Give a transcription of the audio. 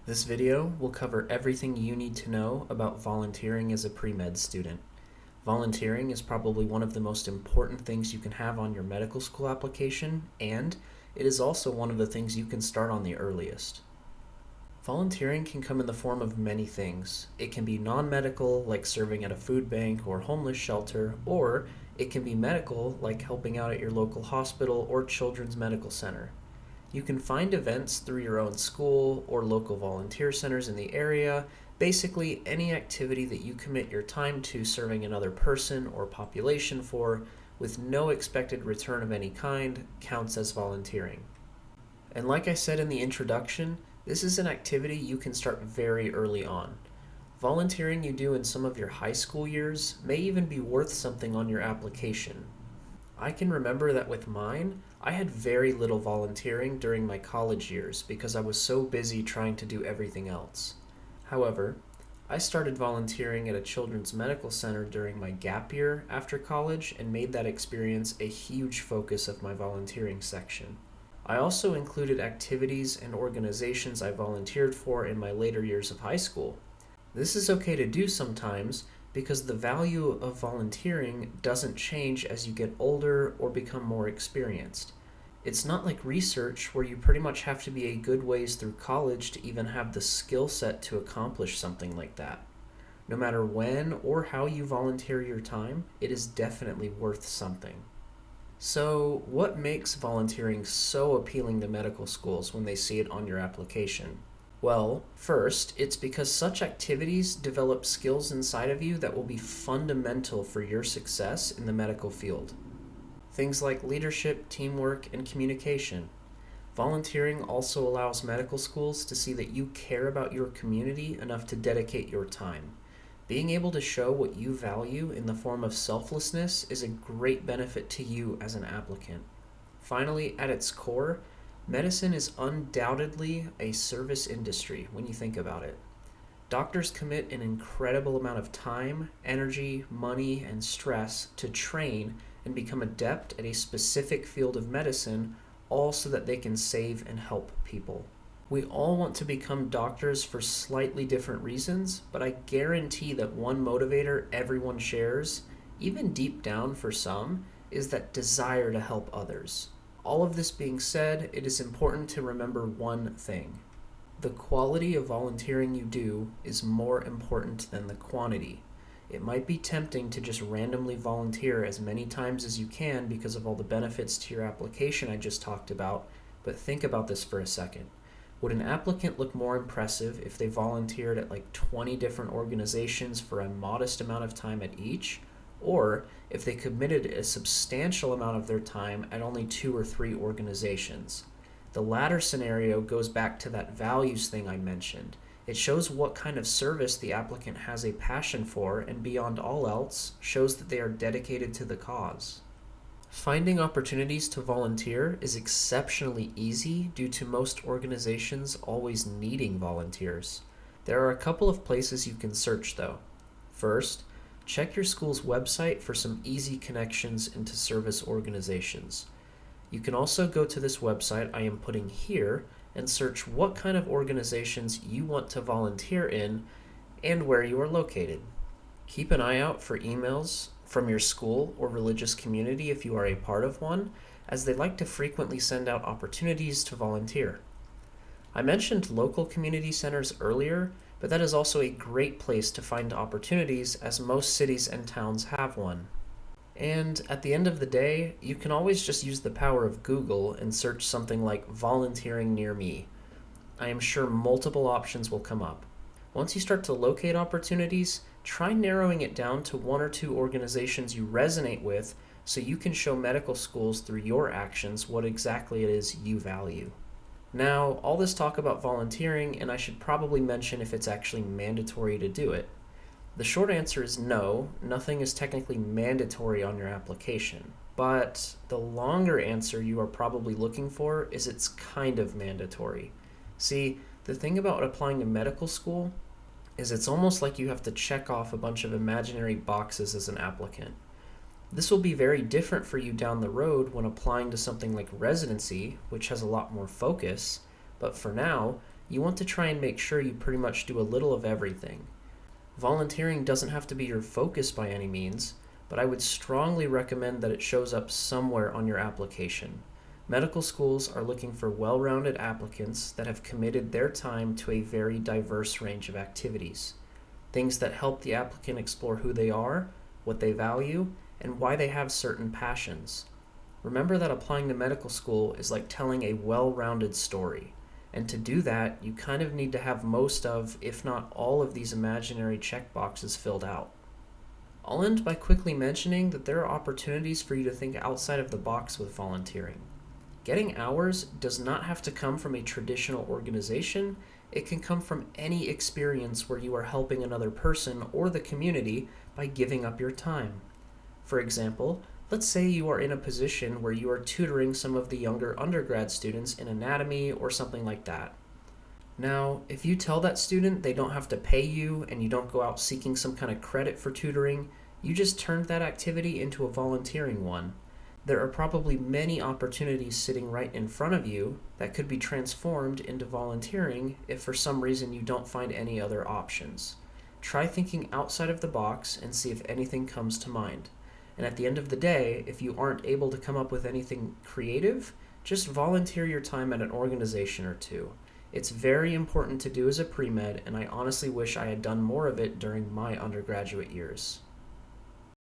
This video will cover everything you need to know about volunteering as a pre-med student. Volunteering is probably one of the most important things you can have on your medical school application, and it is also one of the things you can start on the earliest. Volunteering can come in the form of many things. It can be non-medical, like serving at a food bank or homeless shelter, or it can be medical, like helping out at your local hospital or children's medical center. You can find events through your own school or local volunteer centers in the area. Basically, any activity that you commit your time to serving another person or population for with no expected return of any kind counts as volunteering. And like I said in the introduction, this is an activity you can start very early on. Volunteering you do in some of your high school years may even be worth something on your application. I can remember that with mine, I had very little volunteering during my college years because I was so busy trying to do everything else. However, I started volunteering at a children's medical center during my gap year after college and made that experience a huge focus of my volunteering section. I also included activities and organizations I volunteered for in my later years of high school. This is okay to do sometimes because the value of volunteering doesn't change as you get older or become more experienced. It's not like research where you pretty much have to be a good ways through college to even have the skill set to accomplish something like that. No matter when or how you volunteer your time, it is definitely worth something. So, what makes volunteering so appealing to medical schools when they see it on your application? Well, first, it's because such activities develop skills inside of you that will be fundamental for your success in the medical field. Things like leadership, teamwork, and communication. Volunteering also allows medical schools to see that you care about your community enough to dedicate your time. Being able to show what you value in the form of selflessness is a great benefit to you as an applicant. Finally, at its core, medicine is undoubtedly a service industry when you think about it. Doctors commit an incredible amount of time, energy, money, and stress to train and become adept at a specific field of medicine, all so that they can save and help people. We all want to become doctors for slightly different reasons, but I guarantee that one motivator everyone shares, even deep down for some, is that desire to help others. All of this being said, it is important to remember one thing. The quality of volunteering you do is more important than the quantity. It might be tempting to just randomly volunteer as many times as you can because of all the benefits to your application I just talked about, but think about this for a second. Would an applicant look more impressive if they volunteered at like 20 different organizations for a modest amount of time at each? Or if they committed a substantial amount of their time at only 2 or 3 organizations? The latter scenario goes back to that values thing I mentioned. It shows what kind of service the applicant has a passion for, and beyond all else, shows that they are dedicated to the cause. Finding opportunities to volunteer is exceptionally easy due to most organizations always needing volunteers. There are a couple of places you can search though. First, check your school's website for some easy connections into service organizations. You can also go to this website I am putting here and search what kind of organizations you want to volunteer in and where you are located. Keep an eye out for emails from your school or religious community if you are a part of one, as they like to frequently send out opportunities to volunteer. I mentioned local community centers earlier, but that is also a great place to find opportunities as most cities and towns have one. And at the end of the day, you can always just use the power of Google and search something like volunteering near me. I am sure multiple options will come up. Once you start to locate opportunities, try narrowing it down to 1 or 2 organizations you resonate with so you can show medical schools through your actions what exactly it is you value. Now, all this talk about volunteering, and I should probably mention if it's actually mandatory to do it. The short answer is no, nothing is technically mandatory on your application. But the longer answer you are probably looking for is it's kind of mandatory. See, the thing about applying to medical school is it's almost like you have to check off a bunch of imaginary boxes as an applicant. This will be very different for you down the road when applying to something like residency, which has a lot more focus, but for now, you want to try and make sure you pretty much do a little of everything. Volunteering doesn't have to be your focus by any means, but I would strongly recommend that it shows up somewhere on your application. Medical schools are looking for well-rounded applicants that have committed their time to a very diverse range of activities. Things that help the applicant explore who they are, what they value, and why they have certain passions. Remember that applying to medical school is like telling a well-rounded story. And to do that, you kind of need to have most of, if not all of these imaginary checkboxes filled out. I'll end by quickly mentioning that there are opportunities for you to think outside of the box with volunteering. Getting hours does not have to come from a traditional organization. It can come from any experience where you are helping another person or the community by giving up your time. For example, let's say you are in a position where you are tutoring some of the younger undergrad students in anatomy or something like that. Now, if you tell that student they don't have to pay you and you don't go out seeking some kind of credit for tutoring, you just turned that activity into a volunteering one. There are probably many opportunities sitting right in front of you that could be transformed into volunteering if for some reason you don't find any other options. Try thinking outside of the box and see if anything comes to mind. And at the end of the day, if you aren't able to come up with anything creative, just volunteer your time at an organization or two. It's very important to do as a pre-med, and I honestly wish I had done more of it during my undergraduate years.